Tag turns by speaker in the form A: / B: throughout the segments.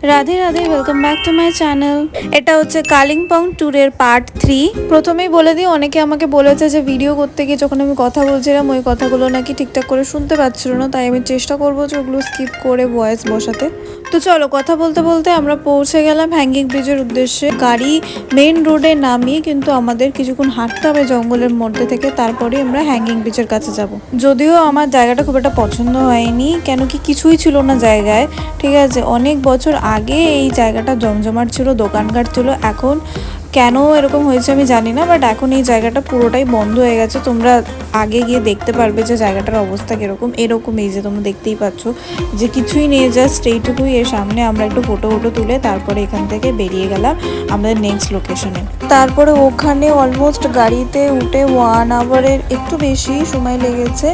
A: Radhe Radhe, welcome back to my channel. এটা হচ্ছে কালিম্পং ট্যুরের পার্ট 3। প্রথমেই বলে দিই, অনেকে আমাকে বলেছে যে ভিডিও করতে গিয়ে যখন আমি কথা বলছিলাম ওই কথাগুলো নাকি ঠিকঠাক করে শুনতে পাচ্ছিল না, তাই আমি চেষ্টা করবো যে ওগুলো স্কিপ করে ভয়েস বসাতে। তো চলো, কথা বলতে বলতে আমরা পৌঁছে গেলাম হ্যাঙ্গিং ব্রিজের উদ্দেশ্যে। গাড়ি মেইন রোডে নামিয়ে কিন্তু আমাদের কিছুক্ষণ হাঁটতে হবে জঙ্গলের মধ্যে থেকে, তারপরে আমরা হ্যাঙ্গিং ব্রিজের কাছে যাব। যদিও আমার জায়গাটা খুব একটা পছন্দ হয়নি, কেন কি কিছুই ছিল না জায়গায়। ঠিক আছে, অনেক বছর আগে এই জায়গাটা জমজমাট ছিল, দোকানঘাট ছিল। এখন কেন এরকম হয়েছে আমি জানি না, বাট এখন এই জায়গাটা পুরোটাই বন্ধ হয়ে গেছে। তোমরা আগে গিয়ে দেখতে পারবে যে জায়গাটার অবস্থা কীরকম। এরকম এই যে তোমরা দেখতেই পাচ্ছ যে কিছুই নেই, জাস্ট এইটুকুই। এর সামনে আমরা একটু ফটো তুলে তারপরে এখান থেকে বেরিয়ে গেলাম আমাদের নেক্সট লোকেশনে। তারপরে ওখানে অলমোস্ট গাড়িতে উঠে 1 আওয়ারের একটু বেশি সময় লেগেছে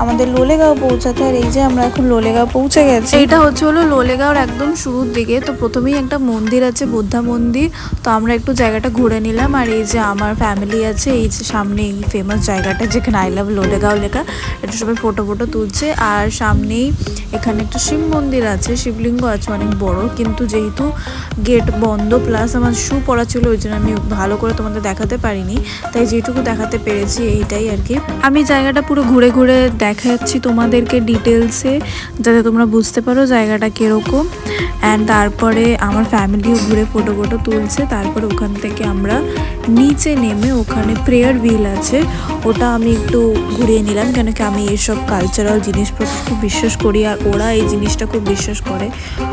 A: আমাদের লোলেগাঁও পৌঁছাতে। আর এই যে আমরা এখন লোলেগাঁও পৌঁছে গেছি। এটা হলো লোলেগাঁওর একদম শুরুর দিকে। তো প্রথমেই একটা মন্দির আছে, বুদ্ধা মন্দির। তো আমরা একটু জায়গাটা ঘুরে নিলাম। আর এই যে আমার ফ্যামিলি আছে, এই যে সামনে এই ফেমাস জায়গাটা যেখানে আই লাভ লোলেগাঁও লেখা, একটু সবাই ফটো তুলছে। আর সামনেই এখানে একটা শিব মন্দির আছে, শিবলিঙ্গ আছে অনেক বড়, কিন্তু যেহেতু গেট বন্ধ প্লাস আমার শু পরা ছিল, ওই জন্য আমি ভালো করে তোমাদের দেখাতে পারিনি। তাই যেটুকু দেখাতে পেরেছি এইটাই আর কি। আমি জায়গাটা পুরো ঘুরে ঘুরে দেখাচ্ছি তোমাদেরকে ডিটেলসে, যাতে তোমরা বুঝতে পারো জায়গাটা কীরকম। অ্যান্ড তারপরে আমার ফ্যামিলিও ঘুরে ফটো তুলছে। তারপরে ওখান থেকে আমরা নিচে নেমে ওখানে প্রেয়ার হুইল আছে, ওটা আমি একটু ঘুরিয়ে নিলাম, কেন কি আমি এইসব কালচারাল জিনিসপত্র খুব বিশ্বাস করি আর ওরা এই জিনিসটা খুব বিশ্বাস করে।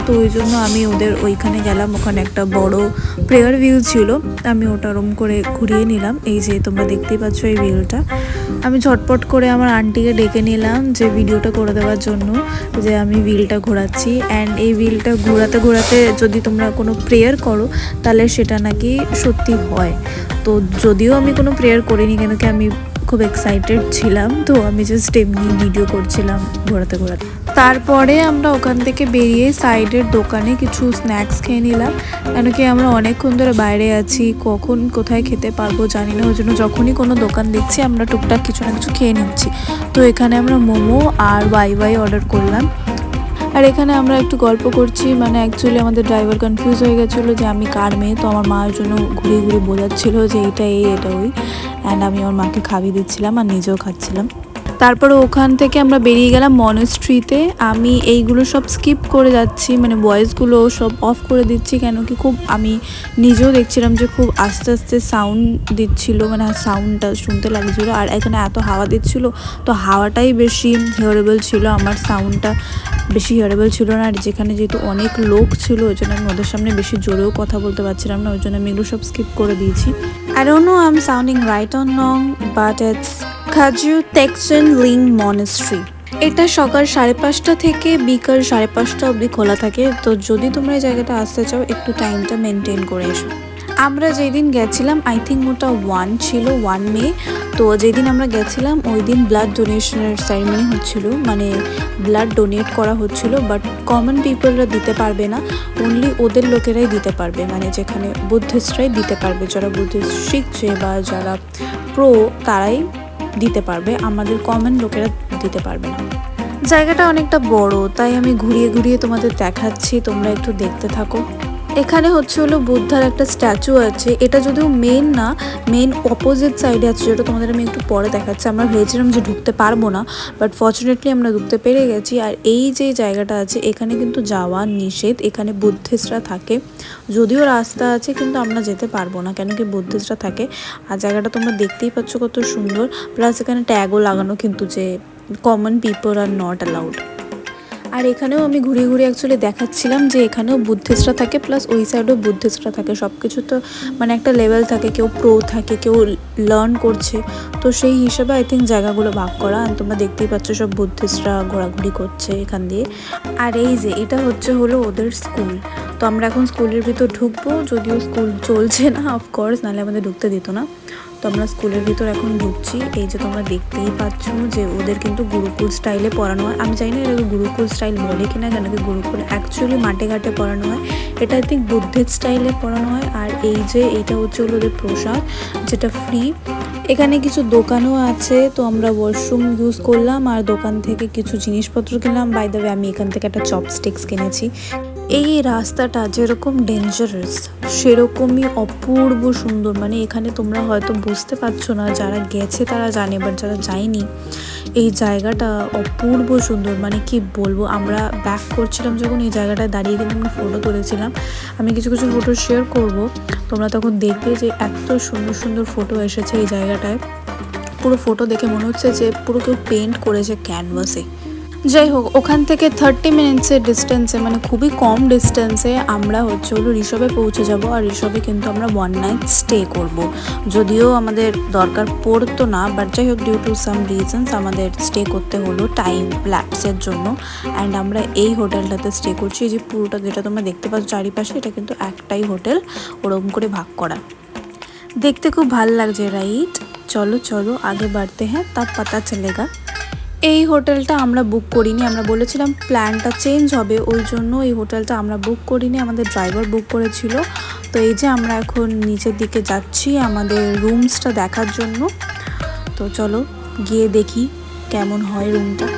A: তো ওই জন্য আমি ওদের ওইখানে গেলাম। ওখানে একটা বড় প্রেয়ার হুইল ছিল, আমি ওটা রুম করে ঘুরিয়ে নিলাম। এই যে তোমরা দেখতেই পাচ্ছ এই হুইলটা। আমি ঝটপট করে আমার আন্টিকে ডেকে নিলাম যে ভিডিওটা করে দেওয়ার জন্য, যে আমি হুইলটা ঘোরাচ্ছি। অ্যান্ড এই হুইলটা ঘোরাতে ঘোরাতে যদি তোমরা কোনো প্রেয়ার করো তাহলে সেটা নাকি সত্যি হয়। তো যদিও আমি কোনো প্রেয়ার করিনি, কেন কি আমি খুব এক্সাইটেড ছিলাম, তো আমি জাস্ট এমনি ভিডিও করছিলাম ঘোরাতে। তারপরে আমরা ওখান থেকে বেরিয়ে সাইডের দোকানে কিছু স্ন্যাক্স খেয়ে নিলাম, কেন কি আমরা অনেকক্ষণ ধরে বাইরে আছি, কখন কোথায় খেতে পারবো জানি না। ওই জন্য যখনই কোনো দোকান দেখছি আমরা টুকটাক কিছু না কিছু খেয়ে নিচ্ছি। তো এখানে আমরা মোমো আর ওয়াই অর্ডার করলাম। আর এখানে আমরা একটু গল্প করছি, মানে অ্যাকচুয়ালি আমাদের ড্রাইভার কনফিউজ হয়ে গেছিলো যে আমি কার মেয়ে। তো আমার মার জন্য ঘুরিয়ে বোঝাচ্ছিলো যে এটা এটা ওই। অ্যান্ড আমি আমার মাকে খাইয়ে দিচ্ছিলাম আর নিজেও খাচ্ছিলাম। তারপরে ওখান থেকে আমরা বেরিয়ে গেলাম মনেস্ট্রিতে। আমি এইগুলো সব স্কিপ করে যাচ্ছি, মানে ভয়েসগুলো সব অফ করে দিচ্ছি, কেন কি খুব আমি নিজেও দেখছিলাম যে খুব আস্তে আস্তে সাউন্ড দিচ্ছিল, মানে সাউন্ডটা শুনতে লাগছিলো। আর এখানে এত হাওয়া দিচ্ছিলো, তো হাওয়াটাই বেশি হিয়ারেবল ছিল, আমার সাউন্ডটা বেশি হিয়ারেবল ছিল না। আর যেখানে যেহেতু অনেক লোক ছিল ওই জন্য আমি ওদের সামনে বেশি জোরেও কথা বলতে পারছিলাম না, ওই জন্য আমি এগুলো সব স্কিপ করে দিয়েছি। I don't know I'm sounding right or wrong, but it's Khaju Tekchen Ling Monastery. এটা সকাল 5:30 থেকে বিকাল 5:30 অবধি খোলা থাকে। তো যদি তোমরা এই জায়গাটা আসতে চাও একটু টাইমটা মেনটেন করে এসো। আমরা যেদিন গেছিলাম আই থিঙ্ক ওটা 1 মে। তো যেদিন আমরা গেছিলাম ওই দিন ব্লাড ডোনেশনের সেরিমনি হচ্ছিল, মানে ব্লাড ডোনেট করা হচ্ছিল। বাট কমন পিপলরা দিতে পারবে না, অনলি ওদের লোকেরাই দিতে পারবে, মানে যেখানে বুদ্ধিস্টরাই দিতে পারবে, যারা বুদ্ধিস্ট শিখছে বা যারা প্রো তারাই দিতে পারবে, আমাদের কমন লোকেরা দিতে পারবে না। জায়গাটা অনেকটা বড়, তাই আমি ঘুরিয়ে তোমাদের দেখাচ্ছি, তোমরা একটু দেখতে থাকো। এখানে হলো বুদ্ধার একটা স্ট্যাচু আছে, এটা যদিও মেন না, মেন অপোজিট সাইডে আছে, যেটা তোমাদের আমি একটু পরে দেখাচ্ছি। আমরা ভেবেছিলাম যে ঢুকতে পারবো না, বাট ফর্চুনেটলি আমরা ঢুকতে পেরে গেছি। আর এই যে জায়গাটা আছে এখানে কিন্তু যাওয়া নিষেধ, এখানে বুদ্ধিস্টরা থাকে, যদিও রাস্তা আছে কিন্তু আমরা যেতে পারবো না, কেন কি বুদ্ধিস্টরা থাকে। আর জায়গাটা তোমরা দেখতেই পাচ্ছ কত সুন্দর, প্লাস এখানে ট্যাগও লাগানো কিন্তু যে common people are not allowed. আর এখানেও আমি ঘুরিয়ে অ্যাকচুয়ালি দেখাচ্ছিলাম যে এখানেও বুদ্ধিস্টরা থাকে, প্লাস ওই সাইডেও বুদ্ধিস্টরা থাকে। সব কিছু তো মানে একটা লেভেল থাকে, কেউ প্রো থাকে, কেউ লার্ন করছে, তো সেই হিসেবে আই থিঙ্ক জায়গাগুলো ভাগ করা। আর তোমরা দেখতেই পাচ্ছ সব বুদ্ধিস্টরা ঘোরাঘুরি করছে এখান দিয়ে। আর এই যে এটা হলো ওদের স্কুল। তো আমরা এখন স্কুলের ভিতর ঢুকবো, যদিও স্কুল চলছে না অফকোর্স, নাহলে আমাদের ঢুকতে দিত না। তো আমরা স্কুলের ভিতর এখন ঢুকছি। এই যে তোমরা দেখতেই পাচ্ছ যে ওদের কিন্তু গুরুকুল স্টাইলে পড়ানো হয়। আমি জানি না এটাকে গুরুকুল স্টাইল বলে কিনা, কেন কি গুরুকুল অ্যাকচুয়ালি মাঠে ঘাটে পড়ানো হয়, এটা আই থিঙ্ক বুদ্ধিস্ট স্টাইলে পড়ানো হয়। আর এই যে এইটা হলো ওদের প্রসাদ, যেটা ফ্রি। এখানে কিছু দোকানও আছে, তো আমরা ওয়াশরুম ইউজ করলাম আর দোকান থেকে কিছু জিনিসপত্র কিনলাম। বাই দ্য ওয়ে আমি এখান থেকে একটা চপস্টিক্স কিনেছি। এই রাস্তাটা যেরকম ডেঞ্জারাস সেরকমই অপূর্ব সুন্দর। মানে এখানে তোমরা হয়তো বুঝতে পারছো না, যারা গেছে তারা জানে, বাট যারা যায়নি এই জায়গাটা অপূর্ব সুন্দর। মানে কি বলবো, আমরা ব্যাক করছিলাম যখন এই জায়গাটায় দাঁড়িয়ে কিন্তু আমরা ফটো তুলেছিলাম। আমি কিছু কিছু ফটো শেয়ার করব, তোমরা তখন দেখবে যে এত সুন্দর সুন্দর ফটো এসেছে এই জায়গাটায়। পুরো ফটো দেখে মনে হচ্ছে যে পুরো কেউ পেন্ট করেছে ক্যানভাসে। যাই হোক, ওখান থেকে 30 মিনিটসের ডিস্টেন্সে, মানে খুবই কম ডিস্টেন্সে আমরা হলো ঋষভে পৌঁছে যাব। আর ঋষভে কিন্তু আমরা 1 নাইট স্টে করব। যদিও আমাদের দরকার পড়তো না, বাট যাই হোক ডিউ টু সাম রিজনস আমাদের স্টে করতে হলো টাইম ল্যাপসের জন্য। অ্যান্ড আমরা এই হোটেলটাতে স্টে করছি। এই যে পুরোটা যেটা তোমরা দেখতে পাচ্ছ চারিপাশে, এটা কিন্তু একটাই হোটেল, ওরকম করে ভাগ করা। দেখতে খুব ভালো লাগছে, রাইট? চলো চলো আগে বাড়তে হ্যাঁ, তব পাতা চলেগা। এই হোটেলটা আমরা বুক করিনি, আমরা বলেছিলাম প্ল্যানটা চেঞ্জ হবে, ওই জন্য এই হোটেলটা আমরা বুক করিনি, আমাদের ড্রাইভার বুক করেছিল। তো এই যে আমরা এখন নিচের দিকে যাচ্ছি আমাদের রুমসটা দেখার জন্য। তো চলো গিয়ে দেখি কেমন হয় রুমটা।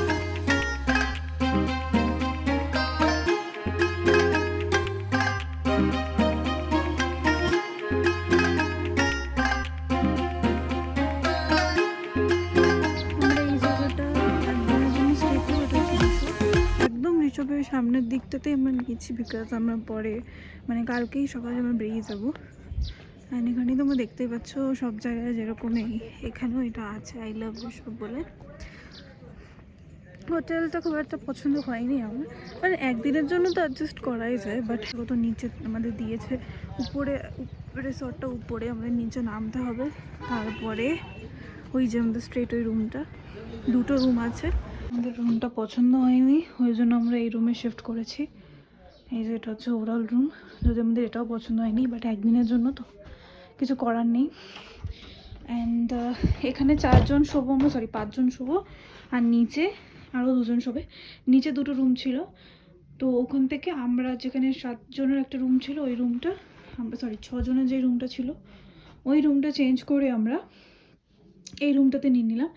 A: সামনের দিকটাতে আমরা নিয়েছি, বিকজ আমরা পরে মানে কালকেই সকালে আমরা বেরিয়ে যাবো। অ্যান্ড এখানেই তোমরা দেখতেই পাচ্ছ সব জায়গায় যেরকম এখানেও এটা আছে, আই লাভ ঋষভ বলে। হোটেলটা খুব একটা পছন্দ হয়নি আমার, মানে একদিনের জন্য তো অ্যাডজাস্ট করাই যায়, বাট কত নিচে আমাদের দিয়েছে, উপরে রিসর্টটা উপরে, আমাদের নিচে নামতে হবে। তারপরে ওই যে আমাদের স্ট্রেট ওই রুমটা, দুটো রুম আছে। আমাদের রুমটা পছন্দ হয়নি, ওই জন্য আমরা এই রুমে শিফট করেছি। এই যে এটা হচ্ছে ওভারঅল রুম। যদি আমাদের এটাও পছন্দ হয়নি, বাট একদিনের জন্য তো কিছু করার নেই। অ্যান্ড এখানে 4 জন শোবো আমরা, সরি 5 জন শোবো, আর নিচে আরও 2 জন শোবে। নিচে দুটো রুম ছিল, তো ওখান থেকে আমরা যেখানে 7 জনের একটা রুম ছিল ওই রুমটা আমরা, সরি 6 জনের যে রুমটা ছিল ওই রুমটা চেঞ্জ করে আমরা এই রুমটাতে নিয়ে নিলাম।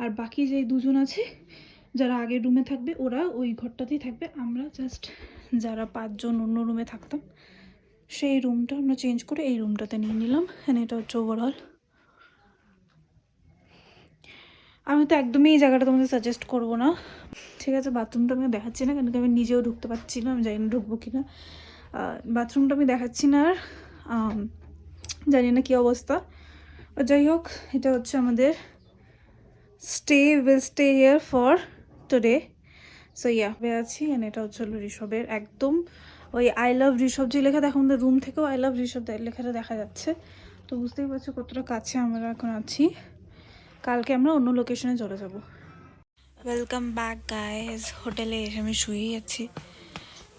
A: আর বাকি যে 2 জন আছে যারা আগের রুমে থাকবে ওরা ওই ঘরটাতেই থাকবে। আমরা জাস্ট যারা 5 জন অন্য রুমে থাকতাম সেই রুমটা আমরা চেঞ্জ করে এই রুমটাতে নিয়ে নিলাম। এখানে এটা হচ্ছে ওভারঅল। আমি তো একদমই এই জায়গাটা তোমাদের সাজেস্ট করবো না, ঠিক আছে? বাথরুমটা আমি দেখাচ্ছি না, কেন কি আমি নিজেও ঢুকতে পারছি না, আমি জানি না ঢুকবো কি না। বাথরুমটা আমি দেখাচ্ছি না, আর জানি না কী অবস্থা। যাই হোক, এটা হচ্ছে আমাদের will stay here for today. So yeah আছি। অ্যান্ড এটা হচ্ছে ঋষভের একদম ওই আই লাভ ঋষভ যে লেখা, দেখো আমাদের রুম থেকেও আই লাভ ঋষভ লেখাটা দেখা যাচ্ছে। তো বুঝতেই পারছো কতটা কাছে আমরা এখন আছি। কালকে আমরা অন্য লোকেশনে চলে যাব। Welcome back guys. হোটেলে এসে আমি শুয়েই আছি।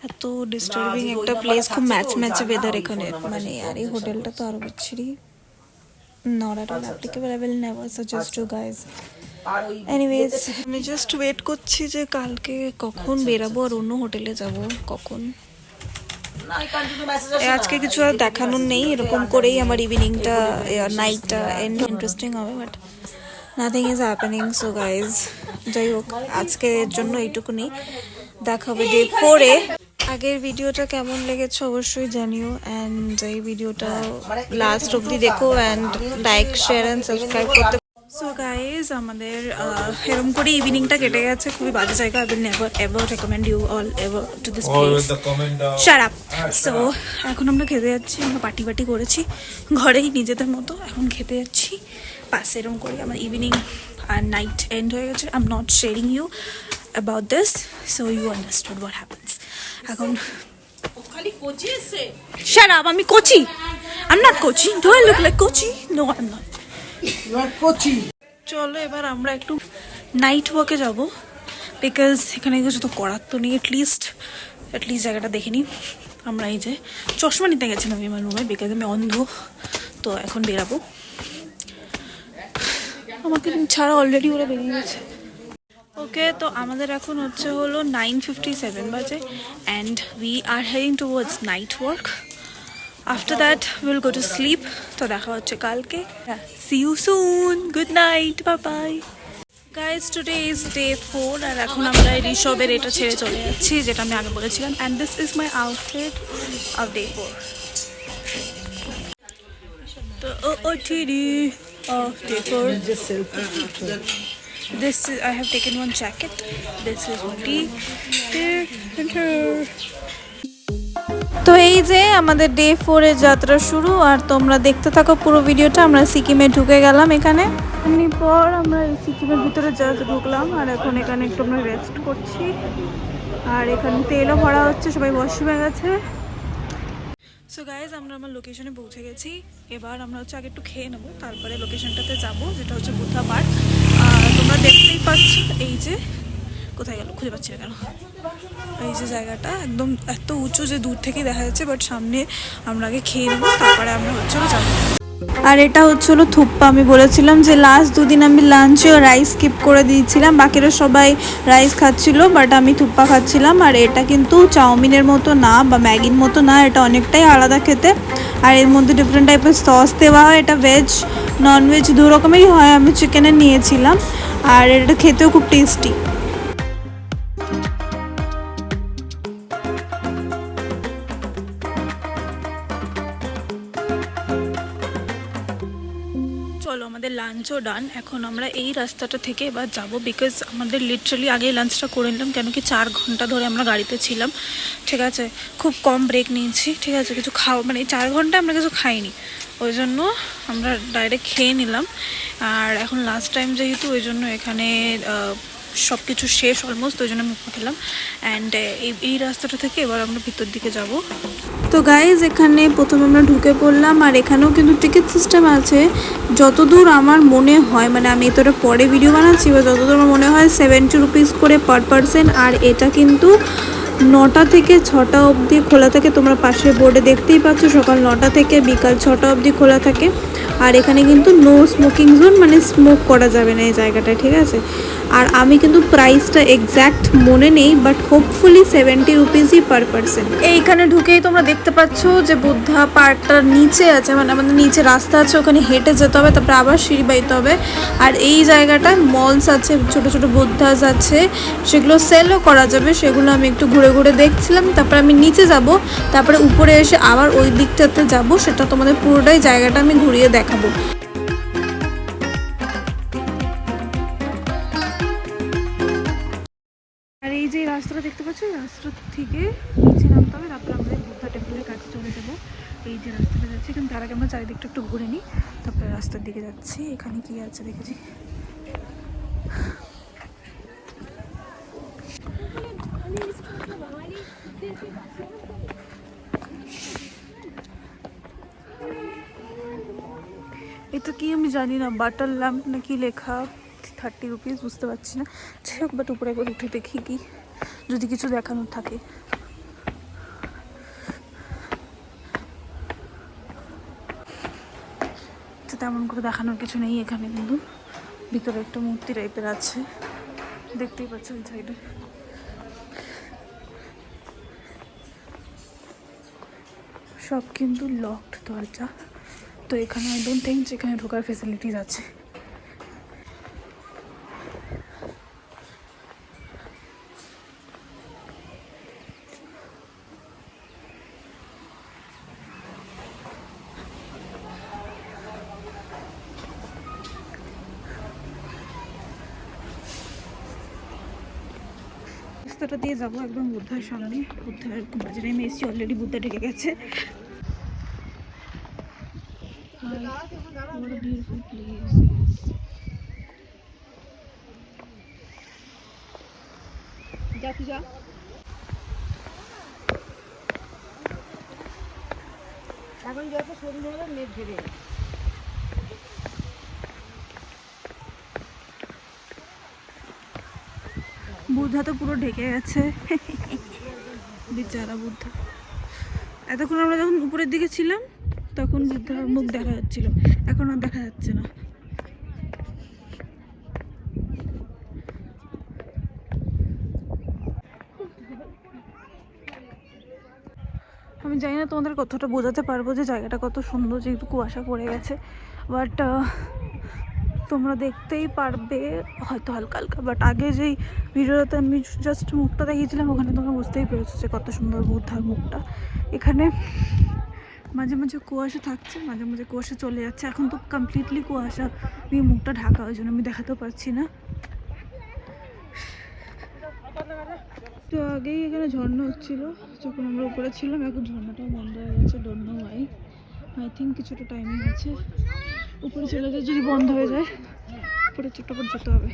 A: এত ডিস্টার্বিং একটা প্লেস, খুব ম্যাচ ওয়েদার এখানে, মানে আর এই হোটেলটা তো আরও বিচ্ছিরি, not at all applicable. I will never suggest two guys. Anyways, আমি জাস্ট ওয়েট করছি যে কালকে কখন বেরাবো আর অন্য হোটেলে যাব কখন। আজকে কিছু আর দেখানোর নেই, এরকম করেই আমার ইভিনিংটা নাইটটা এন্ড ইন্টারেস্টিং হবে, but nothing is happening. So guys, যাই হোক আজকের জন্য এইটুকুনি, দেখা হবে ডে 4-এ। আগের ভিডিওটা কেমন লেগেছে অবশ্যই জানিও, অ্যান্ড এই ভিডিওটা লাস্ট অবধি দেখো, and like share and subscribe করতে। সো গাইজ, আমাদের এরকম করে ইভিনিংটা কেটে গেছে, খুবই বাজে জায়গা। I will never ever recommend you all ever to this place. Shut up. So এখন আমরা খেতে যাচ্ছি, আমরা পার্টি করেছি ঘরেই নিজেদের মতো, এখন খেতে যাচ্ছি। বাস এরকম করে আমার ইভিনিং আর নাইট এন্ড হয়ে গেছে। I am not sharing you about this, so you understood what happens. এখন শাট আপ, আমি কোচি? আই এম নট কোচি। ডু আই লুক লাইক কোচি? No, I am not. চলো এবার আমরা একটু নাইট ওয়াকে যাব, বিকজ এখানে কিছু তো করার তো নেই। অ্যাটলিস্ট জায়গাটা দেখে নিই। আমরা এই যে চশমা নিতে গেছিলাম আমার রুমে, বিকজ আমি অন্ধ, তো এখন বেরাবো। আমাকে ছাড়া অলরেডি ওরা বেরিয়ে গেছে। ওকে, তো আমাদের এখন হলো 9:57 বাজে, and we are heading towards night work. After that, we'll go to sleep. তো দেখা হচ্ছে কালকে। See you soon. Good night. Bye bye.
B: Guys today is day 4 আর এখন আমরা ঋষভের এটা ছেড়ে চলে যাচ্ছি যেটা আমি আগে বলেছিলাম and this is my outfit off day 4 তো OTD off day 4 this is I have taken one jacket this is tea
A: তো এই যে আমাদের ডে 4 এর যাত্রা শুরু, আর তোমরা দেখতে থাকো পুরো ভিডিওটা। আমরা সিকিমে ঢুকে গেলাম। এখানে পর আমরা এই সিকিমের ভিতরে জাস্ট ঢুকলাম, আর এখন এখানে একটু আমরা রেস্ট করছি। আর এখানে তেলও ভরা হচ্ছে, সবাই বসে হয়ে গেছে।
B: সো গাইজ আমরা আমার লোকেশনে পৌঁছে গেছি। এবার আমরা হচ্ছে আগে একটু খেয়ে নেবো, তারপরে লোকেশনটাতে যাব যেটা হচ্ছে বুদ্ধা পার্ক। আর তোমরা দেখতেই পাচ্ছ এই যে কোথায় গেল খুঁজে পাচ্ছি না কেন, এই যে জায়গাটা একদম এত উঁচু যে দূর থেকেই দেখা যাচ্ছে, বাট সামনে আমরা আগে খেয়ে নেবো তারপরে আমরা হচ্ছে যাবো।
A: আর এটা হচ্ছিল থুপ্পা। আমি বলেছিলাম যে লাস্ট দুদিন আমি লাঞ্চেও রাইস স্কিপ করে দিয়েছিলাম, বাকিরা সবাই রাইস খাচ্ছিল বাট আমি থুপ্পা খাচ্ছিলাম। আর এটা কিন্তু চাউমিনের মতো না বা ম্যাগির মতো না, এটা অনেকটাই আলাদা খেতে। আর এর মধ্যে ডিফারেন্ট টাইপের সস দেওয়া হয়। এটা ভেজ ননভেজ দু রকমেরই হয়, আমি চিকেনের নিয়েছিলাম। আর এটা খেতেও খুব টেস্টি।
B: চলো আমাদের লাঞ্চও ডান। এখন আমরা এই রাস্তাটা থেকে এবার যাব, বিকজ আমাদের লিটারালি আগেই লাঞ্চটা করে নিলাম, কেন কি 4 ঘন্টা ধরে আমরা গাড়িতে ছিলাম, ঠিক আছে। খুব কম ব্রেক নিয়েছি, ঠিক আছে। কিছু খাওয়া মানে এই 4 ঘন্টা আমরা কিছু খাইনি, ওই জন্য আমরা ডাইরেক্ট খেয়ে নিলাম। আর এখন লাস্ট টাইম যেহেতু, ওই জন্য এখানে সব কিছু শেষ অলমোস্ট, ওই জন্য আমি খেলাম। অ্যান্ড এই রাস্তাটা থেকে এবার আমরা ভিতর দিকে যাব।
A: তো গাইজ এখানে প্রথমে আমরা ঢুকে পড়লাম, আর এখানেও কিন্তু টিকিট সিস্টেম আছে যতদূর আমার মনে হয়। মানে আমি তোরা পরে ভিডিও বানাচ্ছি, বা যতদূর আমার মনে হয় 70 রুপিস করে পার পারসন। আর এটা কিন্তু 9টা থেকে 6টা অবধি খোলা থাকে। তোমরা পাশের বোর্ডে দেখতেই পাচ্ছ, সকাল 9টা থেকে বিকাল 6টা অবধি খোলা থাকে। আর এখানে কিন্তু নো স্মোকিং জোন, মানে স্মোক করা যাবে না এই জায়গাটায়, ঠিক আছে। আর আমি কিন্তু প্রাইসটা এক্স্যাক্ট মনে নেই, বাট হোপফুলি 70 রুপিসই পার পারসন। এইখানে ঢুকেই তোমরা দেখতে পাচ্ছ যে বুদ্ধা পার্কটার নিচে আছে, মানে আমাদের নিচে রাস্তা আছে, ওখানে হেঁটে যেতে হবে, তারপরে আবার সিঁড়ি বাইতে হবে। আর এই জায়গাটায় মলস আছে, ছোট ছোট বুদ্ধাস আছে, সেগুলো সেলও করা যাবে। সেগুলো আমি একটু ঘুরে ঘুরে দেখছিলাম। তারপরে আমি নিচে যাব, তারপরে উপরে এসে আবার ওই দিকটাতে যাব, সেটা তোমাদের পুরোটাই জায়গাটা আমি ঘুরিয়ে দেখাবো।
B: আর এই যে রাস্তাটা দেখতে পাচ্ছ, এই রাস্তা থেকে নিচে নামতে হবে, তারপরে আমরা বুদ্ধা টেম্পলের কাছে চলে যাবো। এই যে রাস্তাটা যাচ্ছে, কিন্তু তার আগে আমরা চারিদিকটা একটু ঘুরে নিই, তারপরে রাস্তার দিকে যাচ্ছি। এখানে কি আছে দেখেছি। এটা কি আমি জানি না, বাটার ল্যাম্প নাকি লেখা, 30 রুপিস, বুঝতে পারছি না। যাই হোক, বাট উপরে একবার উঠে দেখি কি যদি কিছু দেখানোর থাকে। তেমন করে দেখানোর কিছু নেই এখানে, কিন্তু ভিতরে একটা মূর্তি টাইপের আছে, দেখতেই পাচ্ছ ওই সাইডে। সব কিন্তু লকড দরজা, তো এখানে আই ডোন্ট থিঙ্ক যেখানে ঢোকার ফেসিলিটিস আছে। রাস্তাটা দিয়ে যাবো একদম বুদ্ধার সামনে। বুদ্ধার বাজারে আমি এসেছি, অলরেডি বুদ্ধা ঢেকে গেছে। এখন যত সন্ধ্যা হবে মেঘ ঘিরে বুদ্ধা তো পুরো ঢেকে গেছে, বেচারা বুদ্ধা। এতক্ষণ আমরা যখন উপরের দিকে ছিলাম তখন বুদ্ধার মুখ দেখা যাচ্ছিল, এখন আর দেখা যাচ্ছে না। আমি জানি না তোমাদের কতটা বোঝাতে পারবো যে জায়গাটা কত সুন্দর, যেহেতু কুয়াশা পড়ে গেছে। বাট তোমরা দেখতেই পারবে হয়তো হালকা হালকা, বাট আগে যেই ভিডিওতে আমি জাস্ট মুখটা দেখিয়েছিলাম ওখানে তোমরা বুঝতেই পেরেছো যে কত সুন্দর বুদ্ধার মুখটা। এখানে মাঝে মাঝে কুয়াশা থাকছে, মাঝে মাঝে কুয়াশা চলে যাচ্ছে। এখন তো কমপ্লিটলি কুয়াশা দিয়ে মুখটা ঢাকা, ওই জন্য আমি দেখাতেও পারছি না। তো আগেই এখানে ঝর্ণা হচ্ছিল যখন আমরা উপরে ছিলাম, এখন ঝর্ণাটাও বন্ধ হয়ে গেছে, don't know Y. I think কিছুটা টাইমিং আছে, উপরে চলে যায়, যদি বন্ধ হয়ে যায় উপরে চট্টপট যেতে হবে।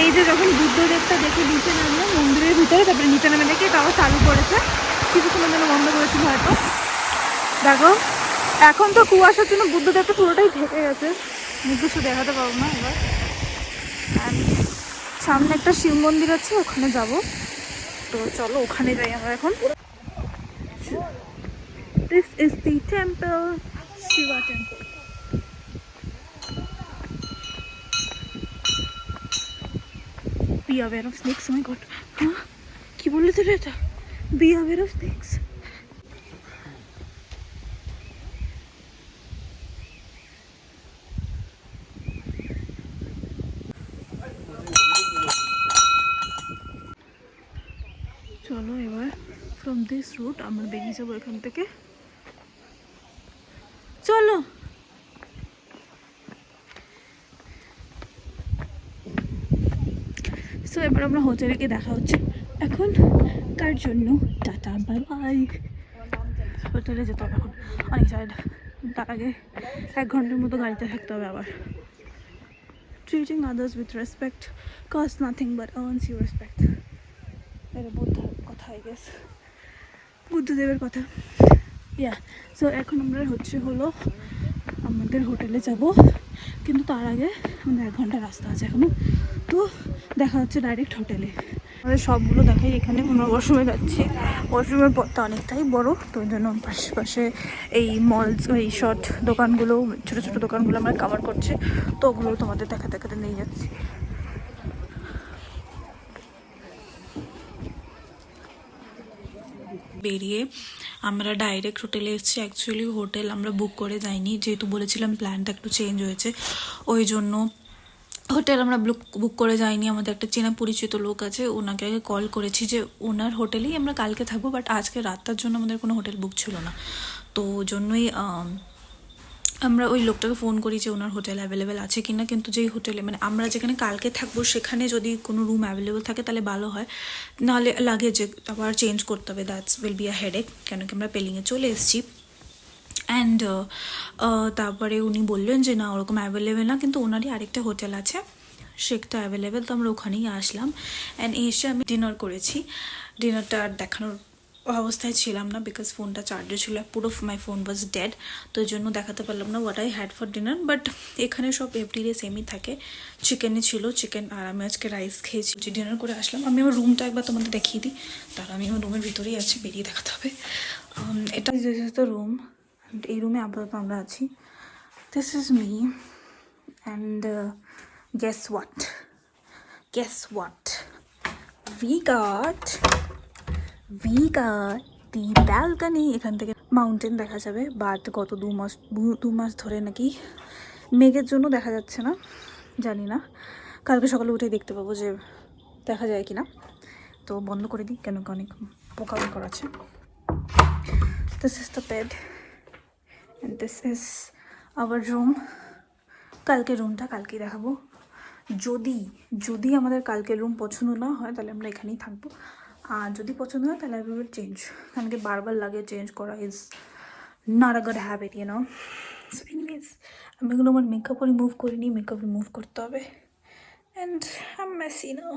B: এই যে যখন বুদ্ধদেবটা দেখে নিচে নামলো মন্দিরের ভিতরে, তারপরে নিচে নামে দেখে তাও চালু করেছে, কিছুক্ষণের জন্য বন্ধ করেছিল হয়তো। দেখো এখন তো কুয়াশার জন্য বুদ্ধদেবটা পুরোটাই ঢেকে গেছে, কিছু দেখাতে পারবো না এবার। আর সামনে একটা শিব মন্দির আছে, ওখানে যাব, তো চলো ওখানে যাই আমরা এখন। This is the temple, Shiva temple. Be aware of snakes. Oh my god. हाँ কি বললে তো এটা? Be aware of snakes. চলো এবার ফ্রম দিস রুট আমরা বেরিয়ে যাবো এখান থেকে। চলো সো এবার আমরা হোটেলে গিয়ে দেখা হচ্ছে এখন কার জন্য। Tata bye bye. হোটেলে যেতে হবে এখন অনেক সাইড, তার আগে 1 ঘন্টার মতো গাড়িতে থাকতে হবে আবার। Treating others with respect cost nothing but earns you respect. এটা বুদ্ধর কথা, আই গেস বুদ্ধদেবের কথা। ইয়া সো এখন আমরা হলো আমাদের হোটেলে যাব, কিন্তু তার আগে আমাদের 1 ঘন্টা রাস্তা আছে এখনো। তো দেখা হচ্ছে ডাইরেক্ট হোটেলে। আমাদের সবগুলো দেখাই। এখানে আমরা ওয়াশরুমে যাচ্ছি, ওয়াশরুমের পথটা অনেকটাই বড়, তো ওই জন্য পাশে এই মলস এই শর্ট দোকানগুলো ছোটো ছোটো দোকানগুলো আমরা কাভার করছি, তো ওগুলো তোমাদের দেখাতে নিয়ে যাচ্ছি। বেরিয়ে আমরা ডাইরেক্ট হোটেলে এসেছি। অ্যাকচুয়ালি হোটেল আমরা বুক করে যাইনি, যেহেতু বলেছিলাম প্ল্যানটা একটু চেঞ্জ হয়েছে, ওই জন্য হোটেল আমরা বুক করে যাইনি। আমাদের একটা চেনা পরিচিত লোক আছে, ওনাকে আগে কল করেছি যে ওনার হোটেলেই আমরা কালকে থাকবো, বাট আজকে রাতটার জন্য আমাদের কোনো হোটেল বুক ছিল না, তো ওই জন্যই আমরা ওই লোকটাকে ফোন করি যে ওনার হোটেল অ্যাভেলেবেল আছে কিনা। কিন্তু যেই হোটেলে মানে আমরা যেখানে কালকে থাকবো সেখানে যদি কোনো রুম অ্যাভেলেবেল থাকে তাহলে ভালো হয়, নাহলে লাগেজে আবার চেঞ্জ করতে হবে, that's will be a headache, কেন কি আমরা পেলিংয়ে চলে এসেছি। অ্যান্ড তারপরে উনি বললেন যে না ওরকম অ্যাভেলেবেল না, কিন্তু ওনারই আরেকটা হোটেল আছে শেকটা অ্যাভেলেবেল, তো আমরা ওখানেই আসলাম। অ্যান্ড এসে আমি ডিনার করেছি। ডিনারটা আর দেখানোর অবস্থায় ছিলাম না, বিকজ ফোনটা চার্জে ছিল, পুরো মাই ফোন ওয়াজ ডেড, তো ওই জন্য দেখাতে পারলাম না what I had for dinner. But এখানে সব এভরিডে সেমই থাকে, চিকেনই ছিল, চিকেন, আর আমি আজকে রাইস খেয়েছি। ডিনার করে আসলাম। আমি আমার রুমটা একবার তোমাদের দেখিয়ে দিই, তার আমি আমার রুমের ভিতরেই আছি, বেরিয়ে দেখাতে হবে। এটা তো রুম, এই রুমে আপাতত আমরা আছি। This is me and guess what? Guess what? We got the balcony. এখান থেকে মাউন্টেন দেখা যাবে, বাট গত 2 মাস ধরে নাকি মেঘের জন্য দেখা যাচ্ছে না, জানি না, কালকে সকালে উঠে দেখতে পাবো যে দেখা যায় কিনা। তো বন্ধ করে দিই, কেন কি অনেক পোকা আছে। This is the bed and this is our room. কালকের রুমটা কালকেই দেখাবো। যদি আমাদের কালকের রুম পছন্দ না হয় তাহলে আমরা এখানেই থাকবো, আর যদি পছন্দ হয় তাহলে উইল চেঞ্জ, কারণ কি বারবার লাগে চেঞ্জ করা is not a good habit, you know. So anyways, আমি এগুলো আমার মেকআপ রিমুভ করিনি, মেকআপ রিমুভ করতে হবে। And I am messy now.